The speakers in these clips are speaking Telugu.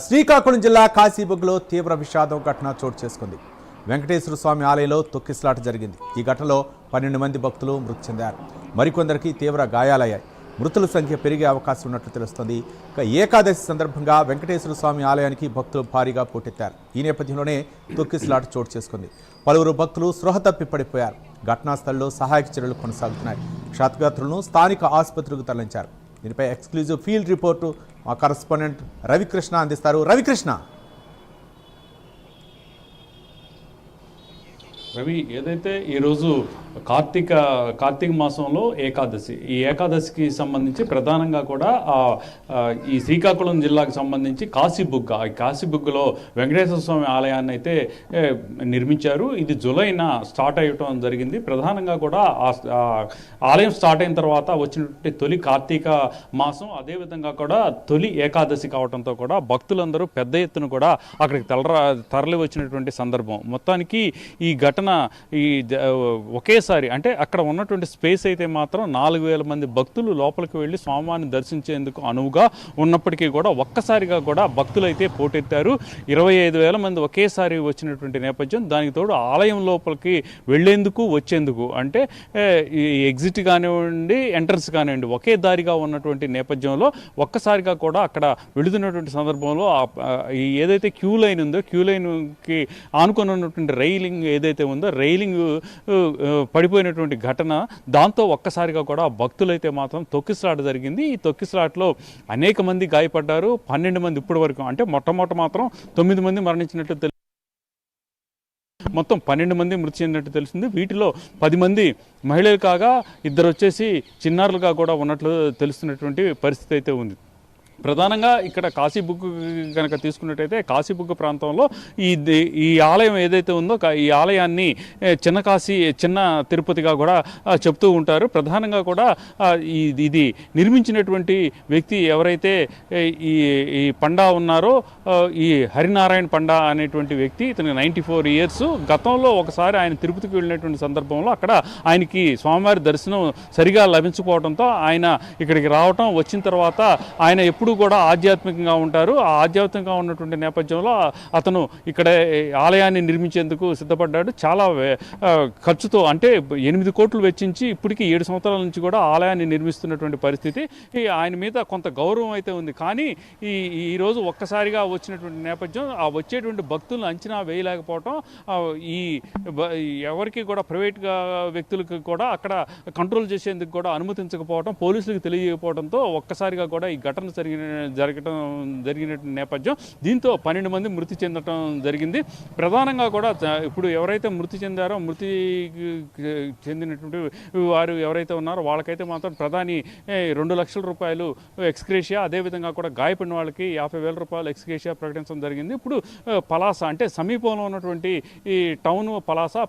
శ్రీకాకుళం జిల్లా కాశీబుగ్లో తీవ్ర విషాదం ఘటన చోటు చేసుకుంది. వెంకటేశ్వర స్వామి ఆలయంలో తొక్కిసలాట జరిగింది. ఈ ఘటనలో 12 మంది భక్తులు మృతి చెందారు. మరికొందరికి తీవ్ర గాయాలయ్యాయి. మృతుల సంఖ్య పెరిగే అవకాశం ఉన్నట్లు తెలుస్తోంది. ఏకాదశి సందర్భంగా వెంకటేశ్వర స్వామి ఆలయానికి భక్తులు భారీగా పోటెత్తారు. ఈ నేపథ్యంలోనే తొక్కిసలాట చోటు చేసుకుంది. పలువురు భక్తులు స్పృహ తప్పి పడిపోయారు. ఘటనా స్థలంలో సహాయక చర్యలు కొనసాగుతున్నాయి. క్షతగాత్రులను స్థానిక ఆసుపత్రికి తరలించారు. దీనిపై ఎక్స్క్లూజివ్ ఫీల్డ్ రిపోర్టు మా కరెస్పాండెంట్ రవికృష్ణ అందిస్తారు. రవికృష్ణ, రవి, ఏదైతే ఈరోజు కార్తీక మాసంలో ఏకాదశి, ఈ ఏకాదశికి సంబంధించి ప్రధానంగా కూడా ఈ శ్రీకాకుళం జిల్లాకు సంబంధించి కాశీబుగ్గలో వెంకటేశ్వర స్వామి ఆలయాన్ని అయితే నిర్మించారు. ఇది జూలైన స్టార్ట్ అయ్యటం జరిగింది. ప్రధానంగా కూడా ఆలయం స్టార్ట్ అయిన తర్వాత వచ్చినటువంటి తొలి కార్తీక మాసం, అదేవిధంగా కూడా తొలి ఏకాదశి కావడంతో కూడా భక్తులందరూ పెద్ద ఎత్తున కూడా అక్కడికి తరలి వచ్చినటువంటి సందర్భం. మొత్తానికి ఈ ఘటన ఒకేసారి అంటే అక్కడ ఉన్నటువంటి స్పేస్ అయితే మాత్రం 4000 మంది భక్తులు లోపలికి వెళ్ళి స్వామివారిని దర్శించేందుకు అనువుగా ఉన్నప్పటికీ కూడా ఒక్కసారిగా కూడా భక్తులు అయితే పోటెత్తారు. 25,000 మంది ఒకేసారి వచ్చినటువంటి నేపథ్యం. దానికి తోడు ఆలయం లోపలికి వెళ్లేందుకు వచ్చేందుకు అంటే ఈ ఎగ్జిట్ కానివ్వండి, ఎంట్రన్స్ కానివ్వండి ఒకే దారిగా ఉన్నటువంటి నేపథ్యంలో ఒక్కసారిగా కూడా అక్కడ వెళుతున్నటువంటి సందర్భంలో ఏదైతే క్యూ లైన్ ఉందో క్యూ లైన్కి ఆనుకొని ఉన్నటువంటి రైలింగ్ ఏదైతే ఉందో రైలింగ్ పడిపోయినటువంటి ఘటన. దాంతో ఒక్కసారిగా కూడా భక్తులైతే మాత్రం తొక్కిసలాట జరిగింది. ఈ తొక్కిసలాటలో అనేక మంది గాయపడ్డారు. 12 మంది ఇప్పటి వరకు, అంటే మొట్టమొదట మాత్రం 9 మంది మరణించినట్టు మొత్తం 12 మంది మృతి చెందినట్టు తెలిసింది. వీటిలో 10 మంది మహిళలు కాగా 2 వచ్చేసి చిన్నారులుగా కూడా ఉన్నట్లు తెలుస్తున్నటువంటి పరిస్థితి అయితే ఉంది. ప్రధానంగా ఇక్కడ కాశీబుగ్గ కనుక తీసుకున్నట్టయితే కాశీబుగ్గ ప్రాంతంలో ఈ ఆలయం ఏదైతే ఉందో ఈ ఆలయాన్ని చిన్న తిరుపతిగా కూడా చెప్తూ ఉంటారు. ప్రధానంగా కూడా ఇది నిర్మించినటువంటి వ్యక్తి ఎవరైతే ఈ పండా ఉన్నారో, ఈ హరినారాయణ పండా అనేటువంటి వ్యక్తి, ఇతనికి 94 ఇయర్స్. గతంలో ఒకసారి ఆయన తిరుపతికి వెళ్ళినటువంటి సందర్భంలో అక్కడ ఆయనకి స్వామివారి దర్శనం సరిగా లభించకపోవడంతో ఆయన ఇక్కడికి రావటం, వచ్చిన తర్వాత ఆయన ఎప్పుడు కూడా ఆధ్యాత్మికంగా ఉంటారు. ఆ ఆధ్యాత్మికంగా ఉన్నటువంటి నేపథ్యంలో అతను ఇక్కడ ఆలయాన్ని నిర్మించేందుకు సిద్ధపడ్డాడు. చాలా ఖర్చుతో, అంటే 8 కోట్లు వెచ్చించి ఇప్పటికీ 7 సంవత్సరాల నుంచి కూడా ఆలయాన్ని నిర్మిస్తున్నటువంటి పరిస్థితి. ఆయన మీద కొంత గౌరవం అయితే ఉంది. కానీ ఈరోజు ఒక్కసారిగా వచ్చినటువంటి నేపథ్యం, ఆ వచ్చేటువంటి భక్తులను అంచనా వేయలేకపోవటం, ఎవరికి కూడా ప్రైవేట్గా వ్యక్తులకు కూడా అక్కడ కంట్రోల్ చేసేందుకు కూడా అనుమతించకపోవడం, పోలీసులకు తెలియకపోవడంతో ఒక్కసారిగా కూడా ఈ ఘటన జరిగిన నేపథ్యం. దీంతో 12 మంది మృతి చెందడం జరిగింది. ప్రధానంగా కూడా ఇప్పుడు ఎవరైతే మృతి చెందారో, మృతి చెందినటువంటి వారు ఎవరైతే ఉన్నారో వాళ్ళకైతే మాత్రం ప్రధాని 2 లక్షల రూపాయలు ఎక్స్గ్రేషియా, అదేవిధంగా కూడా గాయపడిన వాళ్ళకి 50,000 రూపాయలు ఎక్స్గ్రేషియా ప్రకటించడం జరిగింది. ఇప్పుడు పలాస, అంటే సమీపంలో ఉన్నటువంటి ఈ టౌన్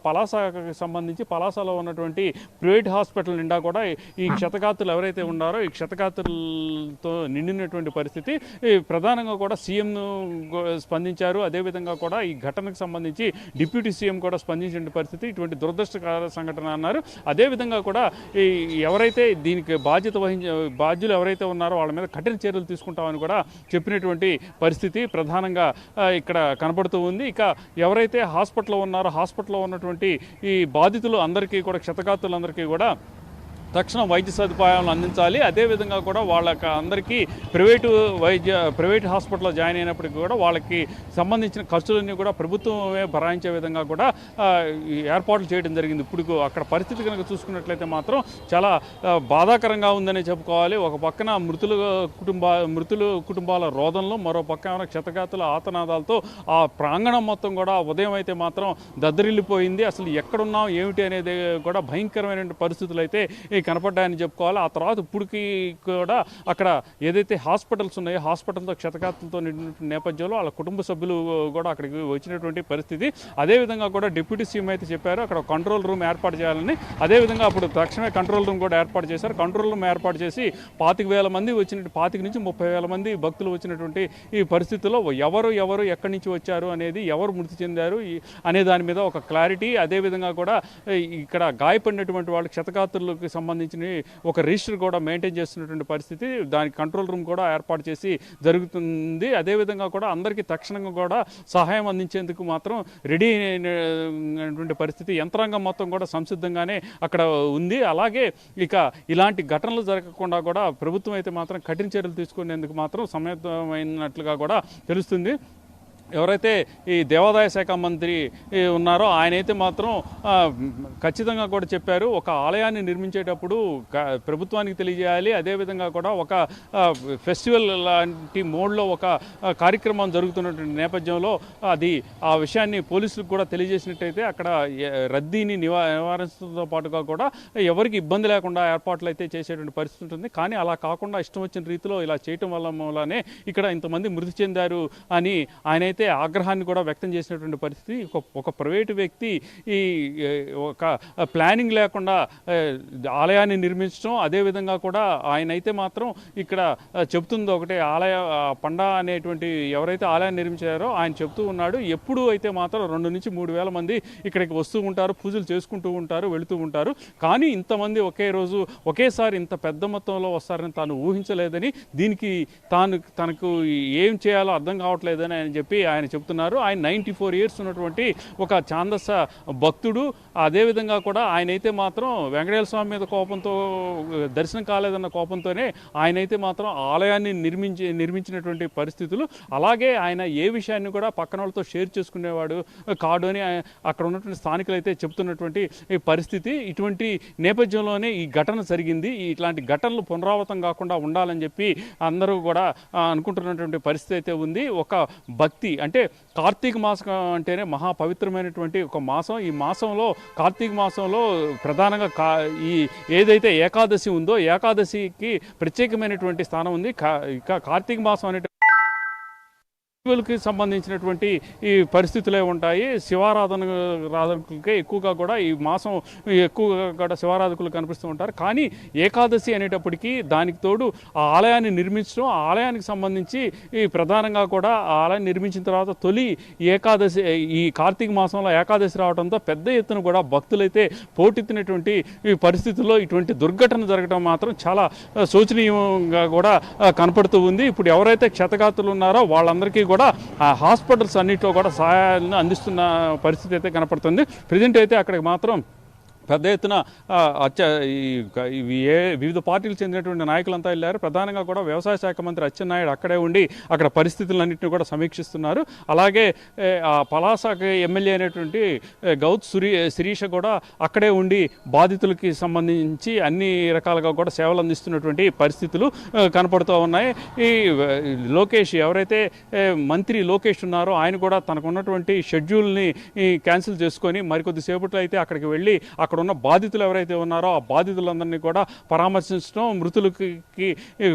పలాసకి సంబంధించి పలాసలో ఉన్నటువంటి ప్రైవేట్ హాస్పిటల్ నిండా కూడా ఈ క్షతగాత్రులు ఎవరైతే ఉన్నారో ఈ క్షతగాత్రులతో నిండినటువంటి పరిస్థితి. ప్రధానంగా కూడా సీఎం స్పందించారు. అదేవిధంగా కూడా ఈ ఘటనకు సంబంధించి డిప్యూటీ సీఎం కూడా స్పందించిన పరిస్థితి. ఇటువంటి దురదృష్టకర సంఘటన అన్నారు. అదేవిధంగా కూడా ఎవరైతే దీనికి బాధ్యులు ఎవరైతే ఉన్నారో వాళ్ళ మీద కఠిన చర్యలు తీసుకుంటామని కూడా చెప్పినటువంటి పరిస్థితి ప్రధానంగా ఇక్కడ కనబడుతూ ఉంది. ఇక ఎవరైతే హాస్పిటల్లో ఉన్నారో ప్రైవేట్లో ఉన్నటువంటి ఈ బాధితులు అందరికీ కూడా, క్షతగాత్రులందరికీ కూడా తక్షణ వైద్య సదుపాయాలను అందించాలి. అదేవిధంగా కూడా వాళ్ళకి అందరికీ ప్రైవేట్ హాస్పిటల్లో జాయిన్ అయినప్పటికీ కూడా వాళ్ళకి సంబంధించిన ఖర్చులన్నీ కూడా ప్రభుత్వమే భరాయించే విధంగా కూడా ఏర్పాట్లు చేయడం జరిగింది. ఇప్పుడు అక్కడ పరిస్థితి కనుక చూసుకున్నట్లయితే మాత్రం చాలా బాధాకరంగా ఉందని చెప్పుకోవాలి. ఒక పక్కన మృతుల కుటుంబాల రోదనలు, మరో పక్కన క్షతగాతుల ఆతనాదాలతో ఆ ప్రాంగణం మొత్తం కూడా ఉదయం అయితే మాత్రం దద్దరిల్లిపోయింది. అసలు ఎక్కడున్నాం ఏమిటి అనేది కూడా భయంకరమైన పరిస్థితులు అయితే కనపడ్డాయని చెప్పుకోవాలి. ఆ తర్వాత ఇప్పటికీ కూడా అక్కడ ఏదైతే హాస్పిటల్స్ ఉన్నాయో హాస్పిటల్తో క్షతగాత్రులతో నిండిన నేపథ్యంలో వాళ్ళ కుటుంబ సభ్యులు కూడా అక్కడికి వచ్చినటువంటి పరిస్థితి. అదేవిధంగా కూడా డిప్యూటీ సీఎం అయితే చెప్పారు అక్కడ కంట్రోల్ రూమ్ ఏర్పాటు చేయాలని. అదేవిధంగా అప్పుడు తక్షణమే కంట్రోల్ రూమ్ కూడా ఏర్పాటు చేశారు. కంట్రోల్ రూమ్ ఏర్పాటు చేసి 25,000 మంది వచ్చినట్టు 25 నుంచి 30,000 మంది భక్తులు వచ్చినటువంటి ఈ పరిస్థితుల్లో ఎవరు ఎక్కడి నుంచి వచ్చారు అనేది, ఎవరు మృతి చెందారు అనే దాని మీద ఒక క్లారిటీ. అదేవిధంగా కూడా ఇక్కడ గాయపడినటువంటి వాళ్ళు క్షతగాత్రులకు సంబంధించి సంబంధించిన ఒక రిజిస్టర్ కూడా మెయింటైన్ చేస్తున్నటువంటి పరిస్థితి, దానికి కంట్రోల్ రూమ్ కూడా ఏర్పాటు చేసి జరుగుతుంది. అదేవిధంగా కూడా అందరికీ తక్షణంగా కూడా సహాయం అందించేందుకు మాత్రం రెడీ అయినటువంటి పరిస్థితి, యంత్రాంగం మొత్తం కూడా సంసిద్ధంగానే అక్కడ ఉంది. అలాగే ఇక ఇలాంటి ఘటనలు జరగకుండా కూడా ప్రభుత్వం అయితే మాత్రం కఠిన చర్యలు తీసుకునేందుకు మాత్రం సన్నద్ధమైనట్లుగా కూడా తెలుస్తుంది. ఎవరైతే ఈ దేవాదాయ శాఖ మంత్రి ఉన్నారో ఆయనైతే మాత్రం ఖచ్చితంగా కూడా చెప్పారు, ఒక ఆలయాన్ని నిర్మించేటప్పుడు ప్రభుత్వానికి తెలియజేయాలి, అదేవిధంగా కూడా ఒక ఫెస్టివల్ లాంటి మోడ్లో ఒక కార్యక్రమం జరుగుతున్నటువంటి నేపథ్యంలో అది ఆ విషయాన్ని పోలీసులకు కూడా తెలియజేసినట్టయితే అక్కడ రద్దీని నివారించడంతో పాటుగా కూడా ఎవరికి ఇబ్బంది లేకుండా ఏర్పాట్లు అయితే చేసేటువంటి పరిస్థితి ఉంటుంది. కానీ అలా కాకుండా ఇష్టం వచ్చిన రీతిలో ఇలా చేయటం వల్లనే ఇక్కడ ఇంతమంది మృతి చెందారు అని ఆయనైతే ఆగ్రహాన్ని కూడా వ్యక్తం చేసినటువంటి పరిస్థితి. ఒక ప్రైవేటు వ్యక్తి ఈ ఒక ప్లానింగ్ లేకుండా ఆలయాన్ని నిర్మించడం, అదేవిధంగా కూడా ఆయన అయితే మాత్రం ఇక్కడ చెప్తుంది ఒకటే, ఆలయ పండా అనేటువంటి ఎవరైతే ఆలయాన్ని నిర్మించారో ఆయన చెప్తూ ఉన్నాడు, ఎప్పుడు అయితే మాత్రం 2 నుంచి 3 వేల మంది ఇక్కడికి వస్తూ ఉంటారు, పూజలు చేసుకుంటూ ఉంటారు, వెళుతూ ఉంటారు. కానీ ఇంతమంది ఒకే రోజు ఒకేసారి ఇంత పెద్ద మొత్తంలో వస్తారని తాను ఊహించలేదని, దీనికి తనకు ఏం చేయాలో అర్థం కావట్లేదని ఆయన చెప్పి ఆయన చెప్తున్నారు. ఆయన 94 years ఉన్నటువంటి ఒక ఛాందస భక్తుడు. అదేవిధంగా కూడా ఆయనైతే మాత్రం వెంకటేశ్వర స్వామి మీద కోపంతో, దర్శనం కాలేదన్న కోపంతోనే ఆయనైతే మాత్రం ఆలయాన్ని నిర్మించినటువంటి పరిస్థితులు. అలాగే ఆయన ఏ విషయాన్ని కూడా పక్కన వాళ్ళతో షేర్ చేసుకునేవాడు కాడు అని అక్కడ ఉన్నటువంటి స్థానికులు అయితే చెప్తున్నటువంటి పరిస్థితి. ఇటువంటి నేపథ్యంలోనే ఈ ఘటన జరిగింది. ఇట్లాంటి ఘటనలు పునరావృతం కాకుండా ఉండాలని చెప్పి అందరూ కూడా అనుకుంటున్నటువంటి పరిస్థితి అయితే ఉంది. ఒక భక్తి అంటే కార్తీక మాసం అంటేనే మహాపవిత్రమైనటువంటి ఒక మాసం. ఈ మాసంలో, కార్తీక మాసంలో ప్రధానంగా ఈ ఏదైతే ఏకాదశి ఉందో ఏకాదశికి ప్రత్యేకమైనటువంటి స్థానం ఉంది. ఇక కార్తీక మాసం అనే ఫెస్టివల్కి సంబంధించినటువంటి ఈ పరిస్థితులే ఉంటాయి. శివారాధనకే ఎక్కువగా కూడా ఈ మాసం ఎక్కువగా కూడా శివారాధకులు కనిపిస్తూ ఉంటారు. కానీ ఏకాదశి అనేటప్పటికీ దానికి తోడు ఆ ఆలయాన్ని నిర్మించడం, ఆ ఆలయానికి సంబంధించి ఈ ప్రధానంగా కూడా ఆ ఆలయాన్ని నిర్మించిన తర్వాత తొలి ఏకాదశి, ఈ కార్తీక మాసంలో ఏకాదశి రావడంతో పెద్ద ఎత్తున కూడా భక్తులైతే పోటెత్తినటువంటి ఈ పరిస్థితుల్లో ఇటువంటి దుర్ఘటన జరగడం మాత్రం చాలా శోచనీయంగా కూడా కనపడుతూ ఉంది. ఇప్పుడు ఎవరైతే క్షతగాతులు ఉన్నారో వాళ్ళందరికీ కూడా ఆ హాస్పిటల్స్ అన్నింటిలో కూడా సహాయాలను అందిస్తున్న పరిస్థితి అయితే కనపడుతుంది. ప్రజెంట్ అయితే అక్కడికి మాత్రం పెద్ద ఎత్తున వివిధ పార్టీలకు చెందినటువంటి నాయకులంతా వెళ్ళారు. ప్రధానంగా కూడా వ్యవసాయ శాఖ మంత్రి అచ్చెన్నాయుడు అక్కడే ఉండి అక్కడ పరిస్థితులన్నింటినీ కూడా సమీక్షిస్తున్నారు. అలాగే పలాసకి ఎమ్మెల్యే అయినటువంటి గౌత్ శిరీష కూడా అక్కడే ఉండి బాధితులకి సంబంధించి అన్ని రకాలుగా కూడా సేవలు అందిస్తున్నటువంటి పరిస్థితులు కనపడుతూ ఉన్నాయి. ఈ లోకేష్, ఎవరైతే మంత్రి లోకేష్ ఉన్నారో ఆయన కూడా తనకు ఉన్నటువంటి షెడ్యూల్ని క్యాన్సిల్ చేసుకొని మరికొద్దిసేపట్లో అయితే అక్కడికి వెళ్ళి అక్కడ ఉన్న బాధితులు ఎవరైతే ఉన్నారో ఆ బాధితులందరినీ కూడా పరామర్శించడం, మృతులకి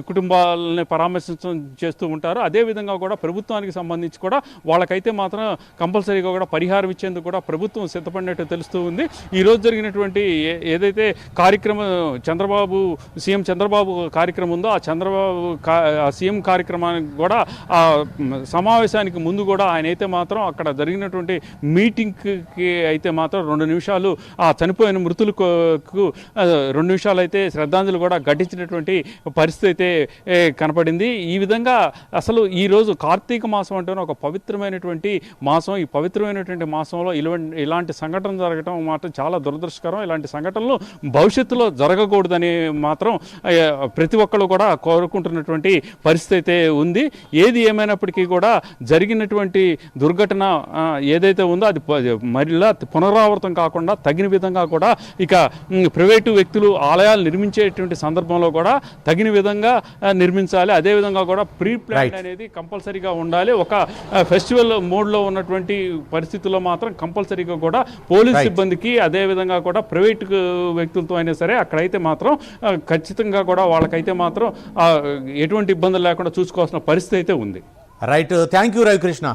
కుటుంబాలని పరామర్శించడం చేస్తూ ఉంటారు. అదేవిధంగా కూడా ప్రభుత్వానికి సంబంధించి కూడా వాళ్ళకైతే మాత్రం కంపల్సరీగా కూడా పరిహారం ఇచ్చేందుకు కూడా ప్రభుత్వం సిద్ధపడినట్టు తెలుస్తూ ఉంది. ఈరోజు జరిగినటువంటి ఏదైతే కార్యక్రమం సీఎం చంద్రబాబు కార్యక్రమం ఉందో ఆ సీఎం కార్యక్రమానికి కూడా ఆ సమావేశానికి ముందు కూడా ఆయన అయితే మాత్రం అక్కడ జరిగినటువంటి మీటింగ్కి అయితే మాత్రం 2 నిమిషాలు ఆ చనిపోయిన మృతులకు 2 నిమిషాలు అయితే శ్రద్ధాంజలి కూడా ఘటించినటువంటి పరిస్థితి అయితే కనపడింది. ఈ విధంగా అసలు ఈరోజు కార్తీక మాసం అంటే ఒక పవిత్రమైనటువంటి మాసం. ఈ పవిత్రమైనటువంటి మాసంలో ఇలాంటి సంఘటన జరగడం మాత్రం చాలా దురదృష్టకరం. ఇలాంటి సంఘటనలు భవిష్యత్తులో జరగకూడదని మాత్రం ప్రతి ఒక్కరు కూడా కోరుకుంటున్నటువంటి పరిస్థితి అయితే ఉంది. ఏది ఏమైనప్పటికీ కూడా జరిగినటువంటి దుర్ఘటన ఏదైతే ఉందో అది మరలా పునరావృతం కాకుండా తగిన విధంగా కూడా ఇక ప్రైవేటు వ్యక్తులు ఆలయాలు నిర్మించేటువంటి సందర్భంలో కూడా తగిన విధంగా నిర్మించాలి. అదేవిధంగా కూడా ప్రీ ప్లాన్ అనేది కంపల్సరీగా ఉండాలి. ఒక ఫెస్టివల్ మోడ్లో ఉన్నటువంటి పరిస్థితుల్లో మాత్రం కంపల్సరీగా కూడా పోలీస్ సిబ్బందికి, అదేవిధంగా కూడా ప్రైవేట్ వ్యక్తులతో అయినా సరే అక్కడైతే మాత్రం ఖచ్చితంగా కూడా వాళ్ళకైతే మాత్రం ఎటువంటి ఇబ్బందులు లేకుండా చూసుకోవాల్సిన పరిస్థితి అయితే ఉంది. Right, thank you Ravikrishna.